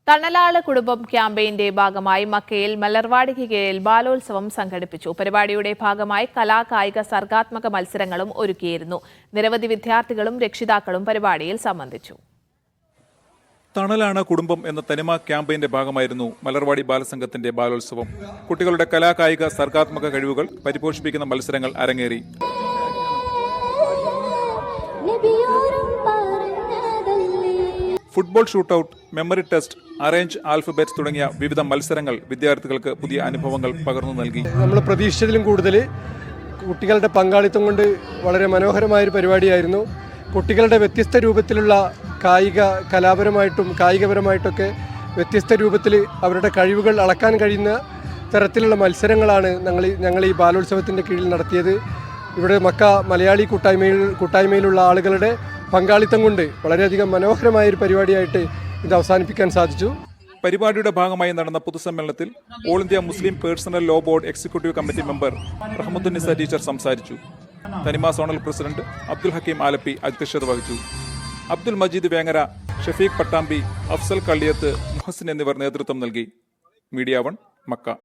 തണലാള് കുടുംബം ക്യാമ്പയിന്റെ ഭാഗമായി മക്കയിൽ മലർവാടിക്ക് കീഴിൽ ബാലോത്സവം സംഘടിപ്പിച്ചു. പരിപാടിയുടെ ഭാഗമായി കലാകായിക സർഗാത്മക മത്സരങ്ങളും ഒരുക്കിയിരുന്നു. നിരവധി വിദ്യാർത്ഥികളും രക്ഷിതാക്കളും പരിപാടിയിൽ സംബന്ധിച്ചു. തണലാണ് കുടുംബം എന്ന തനിമ ക്യാമ്പയിന്റെ ഭാഗമായിരുന്നു മലർവാടി ബാലസംഘത്തിന്റെ ബാലോത്സവം. കുട്ടികളുടെ കലാകായിക സർഗാത്മക കഴിവുകൾ പരിപോഷിപ്പിക്കുന്ന മത്സരങ്ങൾ അരങ്ങേറി. Football shootout, memory test, arrange alphabet തുടങ്ങിയ വിവിധ മത്സരങ്ങൾ വിദ്യാർത്ഥികൾക്ക് പുതിയ അനുഭവങ്ങൾ പകർന്നു നൽകി. നമ്മൾ പ്രതീക്ഷിച്ചതിലും കൂടുതൽ കുട്ടികളുടെ പങ്കാളിത്തം കൊണ്ട് വളരെ മനോഹരമായൊരു പരിപാടിയായിരുന്നു. കുട്ടികളുടെ വ്യത്യസ്ത രൂപത്തിലുള്ള കലാപരമായിട്ടും കായികപരമായിട്ടൊക്കെ വ്യത്യസ്ത രൂപത്തിൽ അവരുടെ കഴിവുകൾ അളക്കാൻ കഴിയുന്ന തരത്തിലുള്ള മത്സരങ്ങളാണ് ഞങ്ങൾ ഈ ബാലോത്സവത്തിൻ്റെ കീഴിൽ നടത്തിയത്. ഇവിടെ മക്ക മലയാളി കൂട്ടായ്മയിലുള്ള ആളുകളുടെ പങ്കാളിത്തം കൊണ്ട് വളരെയധികം മനോഹരമായൊരു പരിപാടിയായിട്ട് ഇത് അവസാനിപ്പിക്കാൻ സാധിച്ചു. പരിപാടിയുടെ ഭാഗമായി നടന്ന പൊതുസമ്മേളനത്തിൽ all India Muslim personal law board executive committee member Rahmathunnisa teacher സംസാരിച്ചു. തനിമ സോണൽ പ്രസിഡന്റ് അബ്ദുൽ ഹക്കീം ആലപ്പി അധ്യക്ഷത വഹിച്ചു. അബ്ദുൽ മജീദ് വേങ്ങര, ഷഫീഖ് പട്ടാമ്പി, അഫ്സൽ കള്ളിയത്ത്, മുഹസിൻ എന്നിവർ നേതൃത്വം നൽകി. Media 1 Mecca.